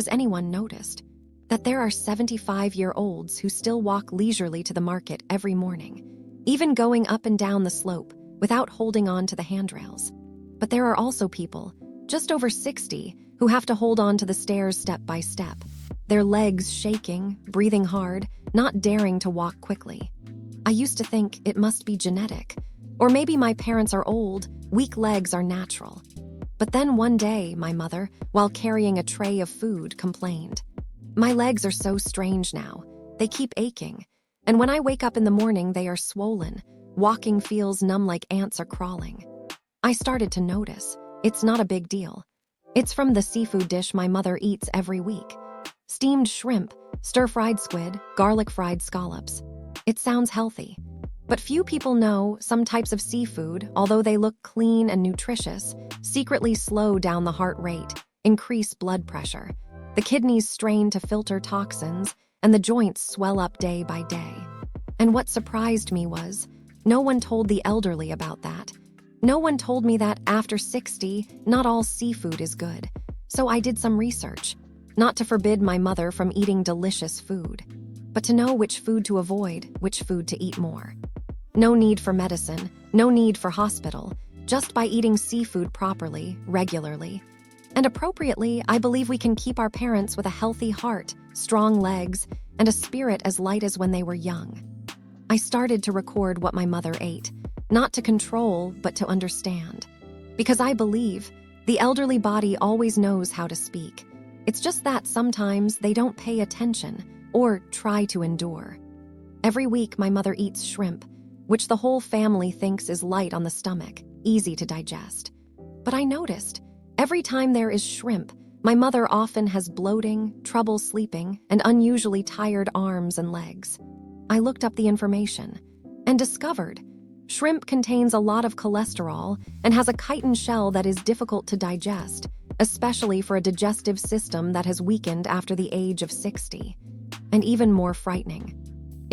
has anyone noticed that there are 75-year-olds who still walk leisurely to the market every morning, even going up and down the slope without holding on to the handrails? But there are also people, just over 60, who have to hold on to the stairs step by step, their legs shaking, breathing hard, not daring to walk quickly. I used to think it must be genetic, or maybe my parents are old, weak legs are natural. But then one day, my mother, while carrying a tray of food, complained, "My legs are so strange now. They keep aching. And when I wake up in the morning, they are swollen. Walking feels numb like ants are crawling." I started to notice. It's not a big deal. It's from the seafood dish my mother eats every week. Steamed shrimp, stir-fried squid, garlic-fried scallops. It sounds healthy. But few people know some types of seafood, although they look clean and nutritious, secretly slow down the heart rate, increase blood pressure. The kidneys strain to filter toxins, and the joints swell up day by day. And what surprised me was, no one told the elderly about that. No one told me that after 60, not all seafood is good. So I did some research, not to forbid my mother from eating delicious food, but to know which food to avoid, which food to eat more. No need for medicine, no need for hospital, just by eating seafood properly, regularly, and appropriately. I believe we can keep our parents with a healthy heart, strong legs, and a spirit as light as when they were young. I started to record what my mother ate, not to control, but to understand. Because I believe the elderly body always knows how to speak. It's just that sometimes they don't pay attention or try to endure. Every week, my mother eats shrimp, which the whole family thinks is light on the stomach, easy to digest. But I noticed, every time there is shrimp, my mother often has bloating, trouble sleeping, and unusually tired arms and legs. I looked up the information and discovered shrimp contains a lot of cholesterol and has a chitin shell that is difficult to digest, especially for a digestive system that has weakened after the age of 60. And even more frightening,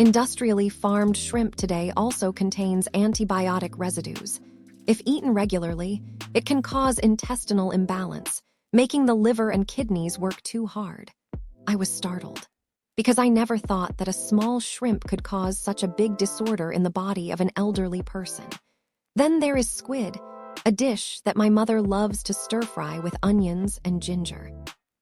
industrially farmed shrimp today also contains antibiotic residues. If eaten regularly, it can cause intestinal imbalance, making the liver and kidneys work too hard. I was startled, because I never thought that a small shrimp could cause such a big disorder in the body of an elderly person. Then there is squid, a dish that my mother loves to stir-fry with onions and ginger.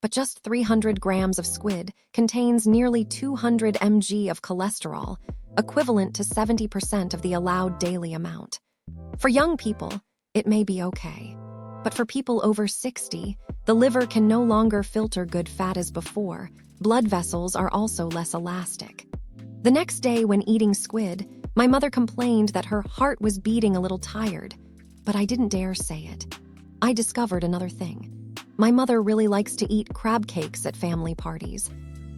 But just 300 grams of squid contains nearly 200 mg of cholesterol, equivalent to 70% of the allowed daily amount. For young people, it may be okay. But for people over 60, the liver can no longer filter good fat as before. Blood vessels are also less elastic. The next day when eating squid, my mother complained that her heart was beating a little tired, but I didn't dare say it. I discovered another thing. My mother really likes to eat crab cakes at family parties.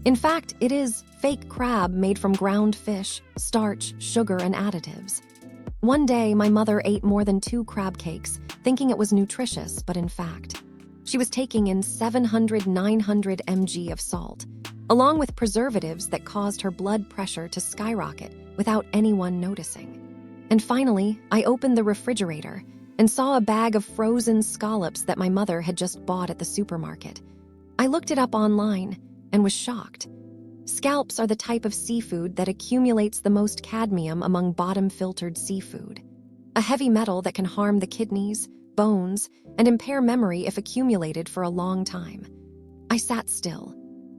In fact, it is fake crab made from ground fish, starch, sugar, and additives. One day, my mother ate more than 2 crab cakes, thinking it was nutritious, but in fact, she was taking in 700–900 mg of salt, along with preservatives that caused her blood pressure to skyrocket without anyone noticing. And finally, I opened the refrigerator and saw a bag of frozen scallops that my mother had just bought at the supermarket. I looked it up online and was shocked. Scallops are the type of seafood that accumulates the most cadmium among bottom-filtered seafood, a heavy metal that can harm the kidneys, bones, and impair memory if accumulated for a long time. I sat still.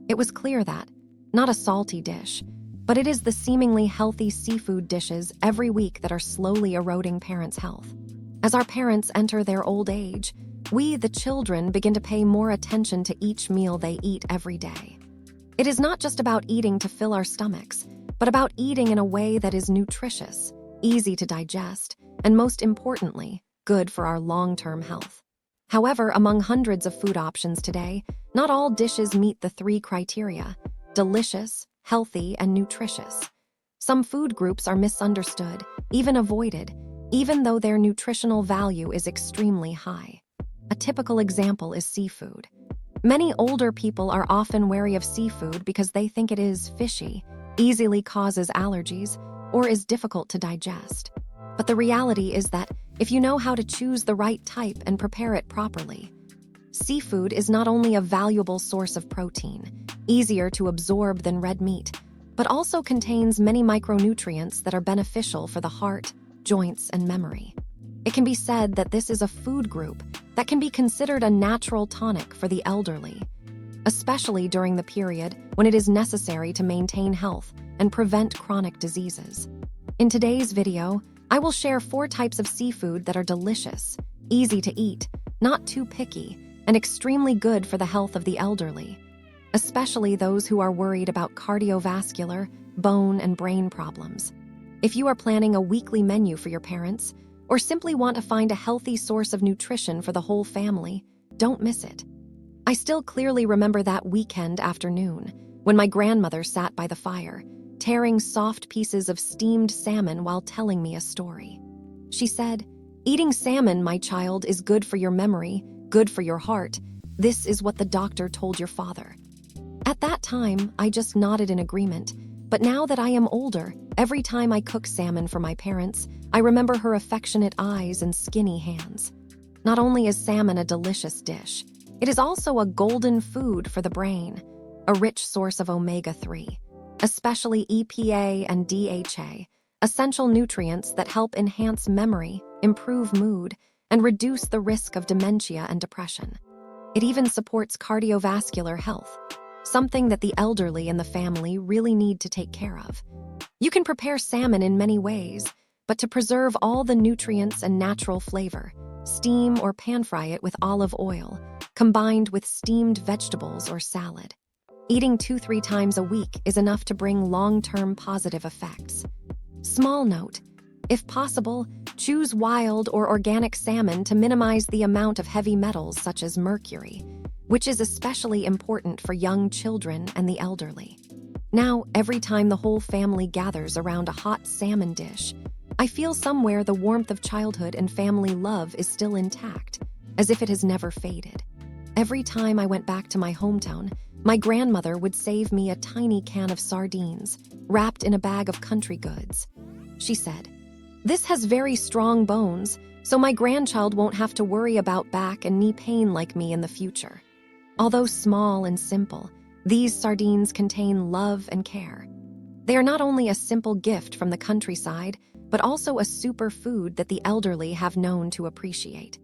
It was clear that, not a salty dish, but it is the seemingly healthy seafood dishes every week that are slowly eroding parents' health. As our parents enter their old age, we, the children, begin to pay more attention to each meal they eat every day. It is not just about eating to fill our stomachs, but about eating in a way that is nutritious, easy to digest, and most importantly, good for our long-term health. However, among hundreds of food options today, not all dishes meet the 3 criteria: delicious, healthy, and nutritious. Some food groups are misunderstood, even avoided, even though their nutritional value is extremely high. A typical example is seafood. Many older people are often wary of seafood because they think it is fishy, easily causes allergies, or is difficult to digest. But the reality is that if you know how to choose the right type and prepare it properly, Seafood is not only a valuable source of protein, easier to absorb than red meat, but also contains many micronutrients that are beneficial for the heart, joints, and memory. It can be said that this is a food group that can be considered a natural tonic for the elderly, especially during the period when it is necessary to maintain health and prevent chronic diseases. In today's video, I will share 4 types of seafood that are delicious, easy to eat, not too picky, and extremely good for the health of the elderly, especially those who are worried about cardiovascular, bone, and brain problems. If you are planning a weekly menu for your parents, or simply want to find a healthy source of nutrition for the whole family, don't miss it. I still clearly remember that weekend afternoon when my grandmother sat by the fire, tearing soft pieces of steamed salmon while telling me a story. She said, "Eating salmon, my child, is good for your memory, good for your heart. This is what the doctor told your father." At that time, I just nodded in agreement, but now that I am older, every time I cook salmon for my parents, I remember her affectionate eyes and skinny hands. Not only is salmon a delicious dish, it is also a golden food for the brain, a rich source of omega-3, especially EPA and DHA, essential nutrients that help enhance memory, improve mood, and reduce the risk of dementia and depression. It even supports cardiovascular health, something that the elderly and the family really need to take care of. You can prepare salmon in many ways, but to preserve all the nutrients and natural flavor, steam or pan-fry it with olive oil, combined with steamed vegetables or salad. Eating 2-3 times a week is enough to bring long-term positive effects. Small note, if possible, choose wild or organic salmon to minimize the amount of heavy metals such as mercury, which is especially important for young children and the elderly. Now, every time the whole family gathers around a hot salmon dish, I feel somewhere the warmth of childhood and family love is still intact, as if it has never faded. Every time I went back to my hometown, my grandmother would save me a tiny can of sardines, wrapped in a bag of country goods. She said, "This has very strong bones, so my grandchild won't have to worry about back and knee pain like me in the future." Although small and simple, these sardines contain love and care. They are not only a simple gift from the countryside, but also a superfood that the elderly have known to appreciate.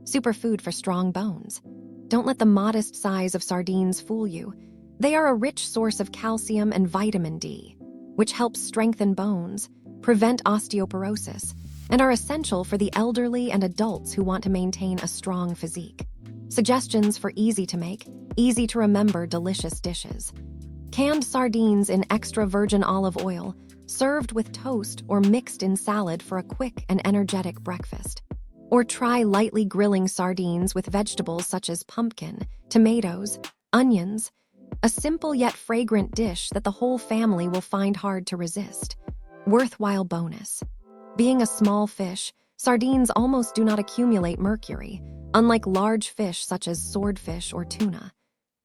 Superfood for strong bones. Don't let the modest size of sardines fool you. They are a rich source of calcium and vitamin D, which helps strengthen bones, prevent osteoporosis, and are essential for the elderly and adults who want to maintain a strong physique. Suggestions for easy-to-make, easy-to-remember delicious dishes. Canned sardines in extra virgin olive oil, served with toast or mixed in salad for a quick and energetic breakfast. Or try lightly grilling sardines with vegetables such as pumpkin, tomatoes, onions, a simple yet fragrant dish that the whole family will find hard to resist. Worthwhile bonus. Being a small fish, sardines almost do not accumulate mercury, unlike large fish such as swordfish or tuna.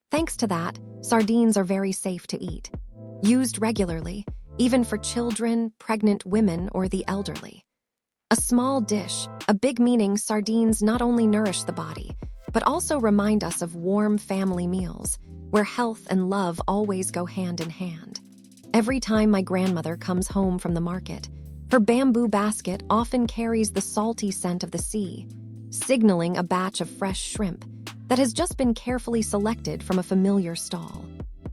Thanks to that, sardines are very safe to eat. Used regularly, even for children, pregnant women, or the elderly. A small dish, a big meaning sardines not only nourish the body, but also remind us of warm family meals, where health and love always go hand in hand. Every time my grandmother comes home from the market, her bamboo basket often carries the salty scent of the sea, signaling a batch of fresh shrimp that has just been carefully selected from a familiar stall.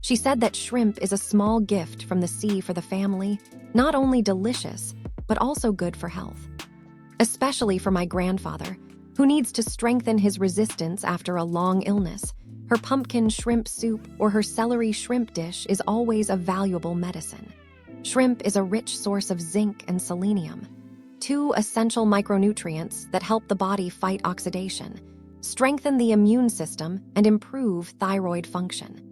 She said that shrimp is a small gift from the sea for the family, not only delicious, but also good for health. Especially for my grandfather, who needs to strengthen his resistance after a long illness, her pumpkin shrimp soup or her celery shrimp dish is always a valuable medicine. Shrimp is a rich source of zinc and selenium, 2 essential micronutrients that help the body fight oxidation, strengthen the immune system, and improve thyroid function.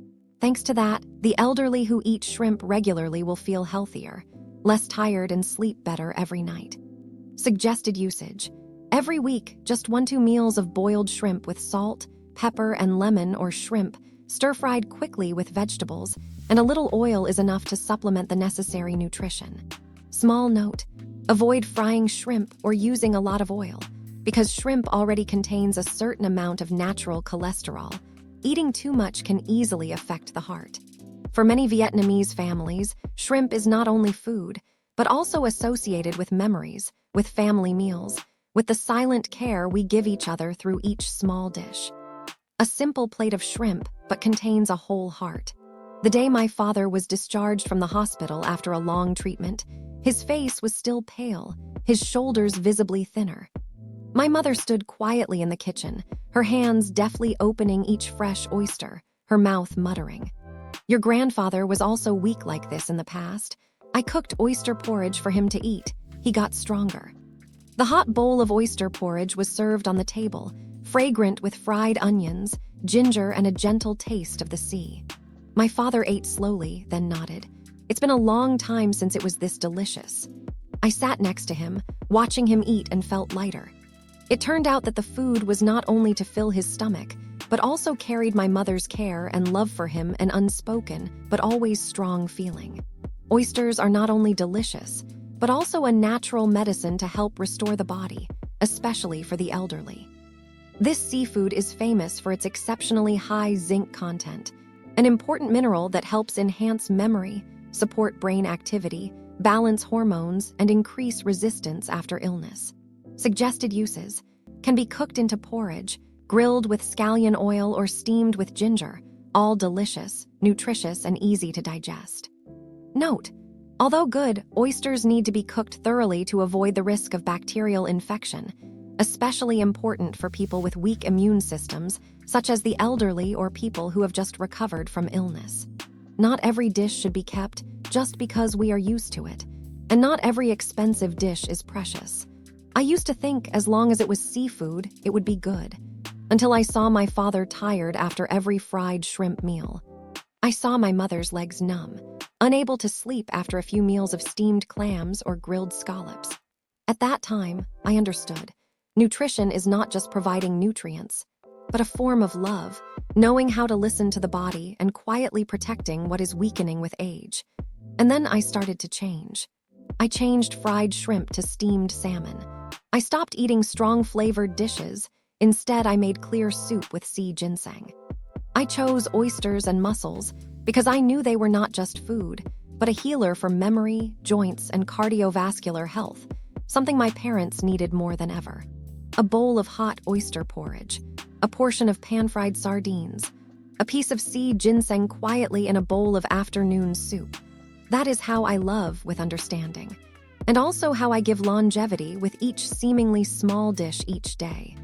Thanks to that, the elderly who eat shrimp regularly will feel healthier, less tired, and sleep better every night. Suggested usage. Every week, just 1-2 meals of boiled shrimp with salt, pepper, and lemon or shrimp, stir-fried quickly with vegetables, and a little oil is enough to supplement the necessary nutrition. Small note, avoid frying shrimp or using a lot of oil. Because shrimp already contains a certain amount of natural cholesterol, eating too much can easily affect the heart. For many Vietnamese families, shrimp is not only food, but also associated with memories, with family meals, with the silent care we give each other through each small dish. A simple plate of shrimp, but contains a whole heart. The day my father was discharged from the hospital after a long treatment, his face was still pale, his shoulders visibly thinner. My mother stood quietly in the kitchen, her hands deftly opening each fresh oyster, her mouth muttering. Your grandfather was also weak like this in the past. I cooked oyster porridge for him to eat. He got stronger. The hot bowl of oyster porridge was served on the table, fragrant with fried onions, ginger, and a gentle taste of the sea. My father ate slowly, then nodded. It's been a long time since it was this delicious. I sat next to him, watching him eat, and felt lighter. It turned out that the food was not only to fill his stomach, but also carried my mother's care and love for him, an unspoken, but always strong feeling. Oysters are not only delicious, but also a natural medicine to help restore the body, especially for the elderly. This seafood is famous for its exceptionally high zinc content, an important mineral that helps enhance memory, support brain activity, balance hormones, and increase resistance after illness. Suggested uses: can be cooked into porridge, grilled with scallion oil, or steamed with ginger, all delicious, nutritious, and easy to digest. Note: although good, oysters need to be cooked thoroughly to avoid the risk of bacterial infection, especially important for people with weak immune systems, such as the elderly or people who have just recovered from illness. Not every dish should be kept just because we are used to it, and not every expensive dish is precious. I used to think as long as it was seafood, it would be good, until I saw my father tired after every fried shrimp meal. I saw my mother's legs numb, unable to sleep after a few meals of steamed clams or grilled scallops. At that time, I understood. Nutrition is not just providing nutrients, but a form of love, knowing how to listen to the body and quietly protecting what is weakening with age. And then I started to change. I changed fried shrimp to steamed salmon. I stopped eating strong-flavored dishes. Instead, I made clear soup with sea ginseng. I chose oysters and mussels because I knew they were not just food, but a healer for memory, joints, and cardiovascular health, something my parents needed more than ever. A bowl of hot oyster porridge, a portion of pan-fried sardines, a piece of sea ginseng quietly in a bowl of afternoon soup. That is how I love with understanding, and also how I give longevity with each seemingly small dish each day.